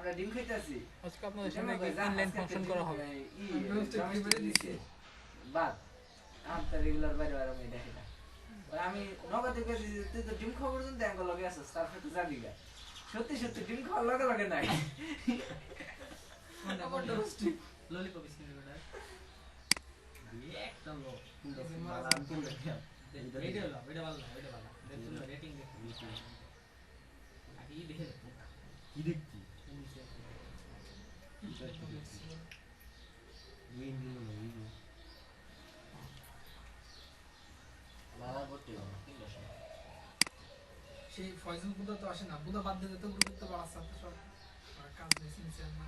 আমরা ডিম খাইতেছি আজকে আপনাদের সামনে অনলাইন ফাংশন করা হবে বাদ আমটা রেগুলার বাইরে বাইরে আমি দেখি না আমি নগদে গেছি তুই তো ডিম খাওয়ার জন্য দেখা লগে আসছিস তারপরে তো যাবি গা সত্যি সত্যি ডিম খাওয়ার লগে লগে নাই ললিপপ স্কিন বেটা একটা লো মালা আমি কোন দেখাম এইটা হলো এটা ভালো না এটা ভালো দেখুন রেটিং দেখুন আগে দেখে কি দেখছি উইন দিল না উইন লালা করতে হবে ঠিক আছে সেই ফয়জল বুদা তো আসে না বুদা বাদ দিতে তো গ্রুপে তো বাড়াচ্ছে তো সব কাজ বেশি নিছে না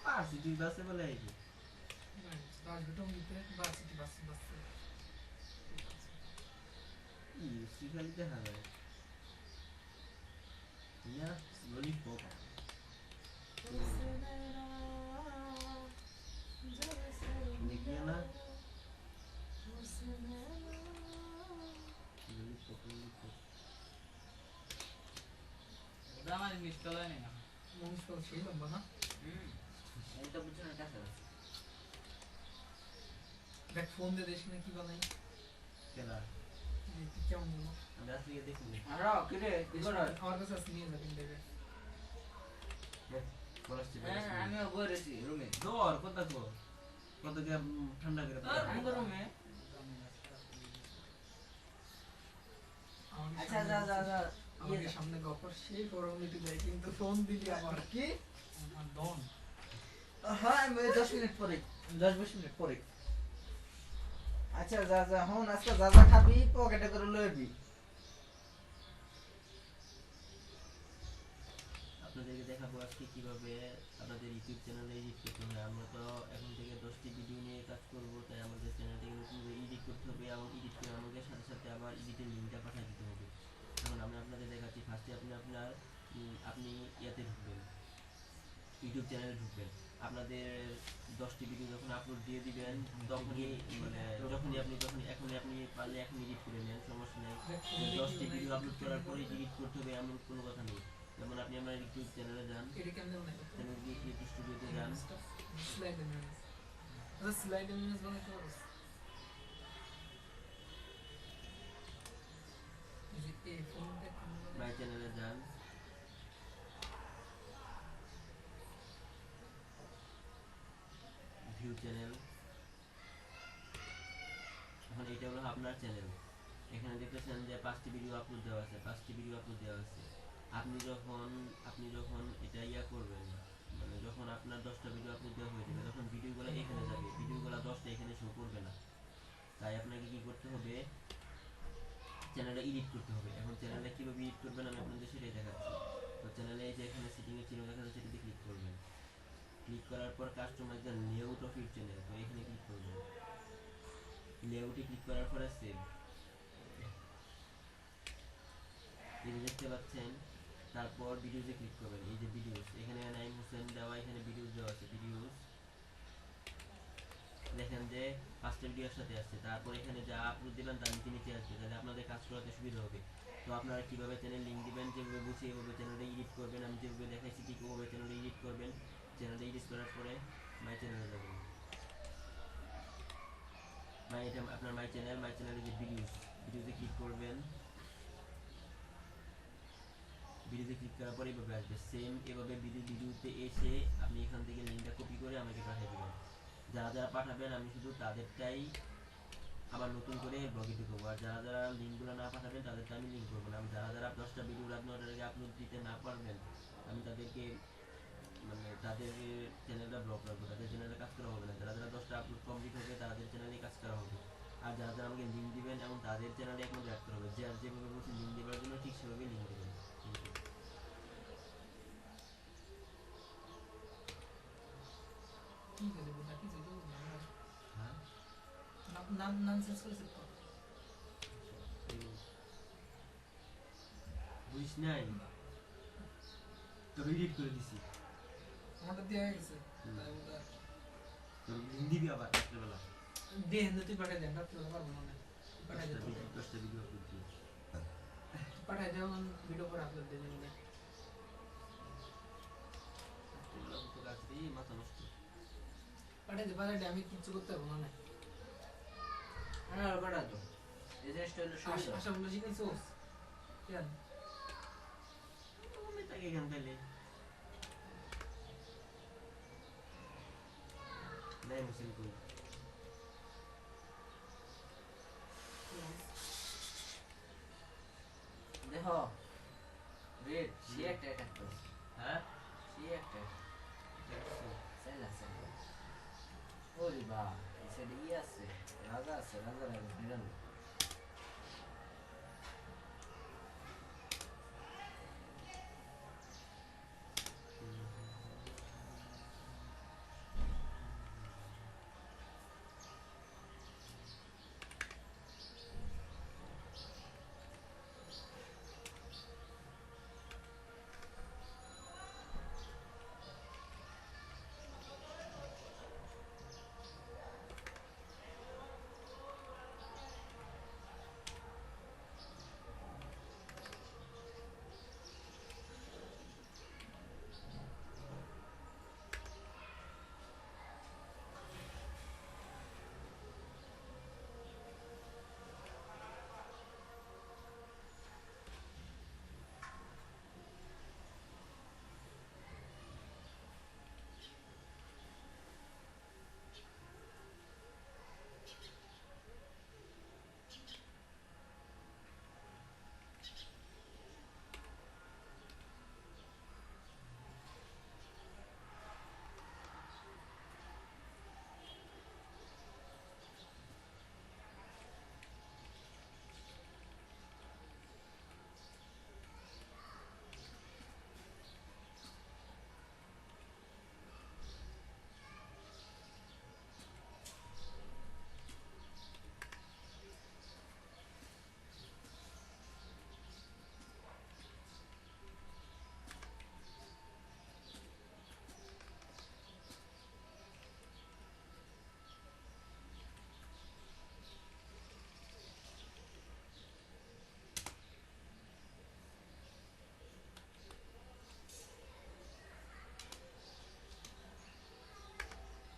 পারছি তুই বাসে বলে আইছি দাস বেটম দিতে বাসি বাস ই সিগালি দেখা যায় ইয়া ললিপপ দেখিয়ে না ললিপপ ললিপপ ওটা আমার ইংলিশ চলে না মনিশ তো সেই লম্বা না এটা বুঝছো না কাছে দেখ ফোন দে দেশ না কি বানাই কেলা কেমন বলো আমি আসলে দেখি আর কি রে কি করছ আমার কাছে আছে নিয়ে যাবেন দেবে পলাশটি হ্যাঁ আমিও বইরেছি রুমে দর কত কো কত কে ঠান্ডা করে আমি রুমে আচ্ছা যা যা যা আমাদের সামনে গফর সেই ফর্মালিটি দেয় কিন্তু ফোন দিলি আমার কি আমার ডন হ্যাঁ আমি 10 মিনিট পরে 10-20 মিনিট পরে আচ্ছা যা যা হন আজকে যা যা খাবি পকেটে করে লইবি আপনাদেরকে দেখাবো আজকে কিভাবে আপনাদের ইউটিউব চ্যানেলে এডিট করতে হয় আমরা তো এখন থেকে 10টি ভিডিও নিয়ে কাজ করব তাই আমাদের চ্যানেলটাকে নতুনভাবে এডিট করতে হবে এবং এডিট করে আমাদের সাথে সাথে আবার এডিটের লিঙ্কটা পাঠিয়ে দিতে হবে এখন আমি আপনাদের দেখাচ্ছি ফার্স্টে আপনি ইয়াতে ঢুকবেন ইউটিউব চ্যানেলে ঢুকবেন আপনাদের 10টি ভিডিও যখন আপলোড দিয়ে দিবেন তখনই মানে এখনই আপনি পারলে এখন এডিট করে নেন সমস্যা নেই 10টি ভিডিও আপলোড করার পরে এডিট করতে হবে এমন কোনো কথা নেই যেমন আপনি আমার ইউটিউব চ্যানেলে যান এটা কেমনে বানাই চ্যানেল গিয়ে ক্রিয়েট স্টুডিওতে যান স্লাইড ইমেজ আচ্ছা স্লাইড ইমেজ বানাই তো এই ফোনটা মাই চ্যানেলে যান ভিউ চ্যানেল এখন এটা হলো আপনার চ্যানেল এখানে দেখতেছেন যে 5টি ভিডিও আপলোড দেওয়া আছে আপনি যখন এটা ইয়া করবেন মানে যখন আপনার 10টা ভিডিও আপলোড দেওয়া হয়ে যাবে তখন ভিডিওগুলো এখানে যাবে ভিডিওগুলো 10টা এখানে শো করবে না তাই আপনাকে কি করতে হবে চ্যানেলটা এডিট করতে হবে এখন চ্যানেলটা কিভাবে এডিট করবেন আমি আপনাদের সেটাই দেখাচ্ছি তো চ্যানেলে এই যে এখানে সেটিং এর চিহ্ন দেখা যাচ্ছে সেটাতে ক্লিক করবেন ক্লিক করার পর customize the layout of your channel তো এখানে ক্লিক করবেন লেআউটে ক্লিক করার পরে সেভ এই যে দেখতে পাচ্ছেন তারপর ভিডিওতে ক্লিক করবেন এই যে ভিডিওস এখানে নাইম হোসেন দেওয়া এখানে ভিডিওস দেওয়া আছে ভিডিওস দেখেন যে 5টা ভিডিও একসাথে আসছে তারপর এখানে যা আপলোড দিবেন তার নিচে আসবে তাহলে আপনাদের কাজ করাতে সুবিধা হবে তো আপনারা কিভাবে চ্যানেল লিংক দিবেন যেভাবে বুঝে এভাবে চ্যানেলটা এডিট করবেন আমি যেভাবে দেখাইছি ঠিক ওভাবে চ্যানেলটা এডিট করবেন চ্যানেলটা এডিট করার পরে মাই চ্যানেলে যাবেন আপনার মাই চ্যানেলে যে ভিডিওতে ক্লিক করবেন ভিডিওতে ক্লিক করার পরে এভাবে আসবে সেম এভাবে ভিডিওতে এসে আপনি এখান থেকে লিঙ্কটা কপি করে আমাকে পাঠিয়ে দিবেন যারা পাঠাবেন আমি শুধু তাদেরটাই আবার নতুন করে ব্লগে ঢুকবো আর যারা লিঙ্কগুলো না পাঠাবেন তাদেরটা আমি লিঙ্ক করবো না আমি যারা 10টা ভিডিও আপনাদেরকে আপলোড দিতে না পারবেন আমি তাদেরকে মানে তাদের চ্যানেলটা ব্লক রাখবো তাদের চ্যানেলে কাজ করা হবে না যারা 10টা আপলোড কমপ্লিট হবে তাদের চ্যানেলে কাজ করা হবে আর যারা আমাকে লিঙ্ক দিবেন এবং তাদের চ্যানেলে এখন অ্যাড করা হবে যেভাবে বলছি লিঙ্ক দেওয়ার জন্য ঠিক সেভাবে লিঙ্ক দেবেন কি করে বুঝা কি যেটা হ্যাঁ ননসেন্স করে সেট কর বুঝিস নাই তো এডিট করে দিছি আমারটা দেয়া হয়ে গেছে তাই ওটা তো লিঙ্ক দিবি আবার রাত্রেবেলা দেন তুই পাঠাই দেন রাত্রে পারবো না পাঠাই দে 10টা ভিডিও আপলোড দিই পাঠাই দাও ভিডিও করে আপলোড দিয়ে দেব পাঠাইতে পাঠাইতে আমি কিচ্ছু করতে পারবো না। হ্যাঁ পাঠা তো এই জিনিসটা হলো সুবিধা। আশা বলে শিখাইছোস কেন? তুমি তাকে এখান তাইলে নাই মুসিন কই দেখো রেড সে একটা অ্যাটাক তো হ্যাঁ সে একটা সেলা সেলা ওরে বা সেটা ই আছে রাজা আছে রাজা রাজা নিরাল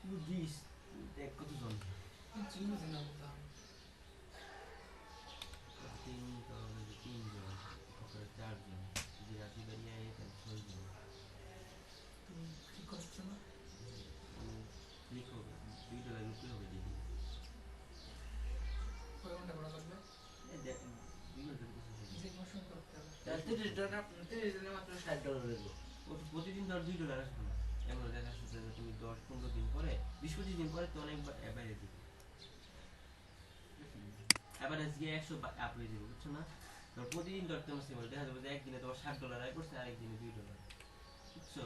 বুঝিস দেখ কতজন কিচ্ছু বুঝি না বুঝলাম। তাহলে যে 3 জন তারপরে 4 জন যদি রাশি বাড়িয়ে আয় তাহলে 6 জন তুমি কি করছো না? ক্লিক হবে $2 উপরে হবে দিদি কয় ঘন্টা করা লাগবে? এই দেখ 2 ঘন্টার কিছু হবে যে কোনো সময় করতে হবে। 30 জনের মাত্র $60 লাগবে প্রতিদিন ধর $2 আসবে না এমন দেখা যাচ্ছে যে তুমি 10-15 দিন পরে 20-25 দিন পরে তো অনেকবার বাইরে দিবে এভারেজ গিয়ে 100 আপ হয়ে যাবে বুঝছো না ধর প্রতিদিন ধরতে আমার সিম্বল দেখা যাবে যে একদিনে তোমার $60 আয় করছে আর একদিনে $2 বুঝছো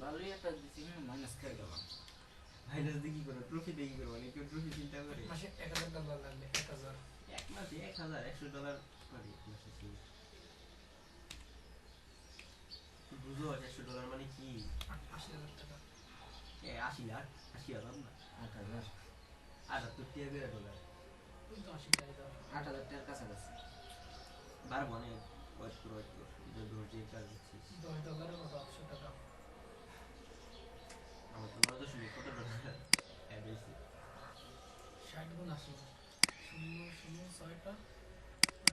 ভালোই একটা দিছি মাইনাস করে গেলাম মাইনাস দিয়ে কি করো ট্রফি দিয়ে কি করবো মানে কেউ ট্রফি চিন্তা করে মাসে $1000 লাগবে 1000। এক মাসে $1,100 পারি এক মাসে কি বুঝো $100 মানে কি 80,000 টাকা। 80 লাখ 80,000 না 8,000 $78,000 ওই তো 80 টাকা দাও। 8,000 টাকার কাছাকাছি বারো মানে ওয়েট করো এটা ধৈর্যের কাজ দিচ্ছিস $10 কত 800 টাকা। আমার তো 9 কত ডলার অ্যাড হয়েছে 60 গুণ 80 0 0 6টা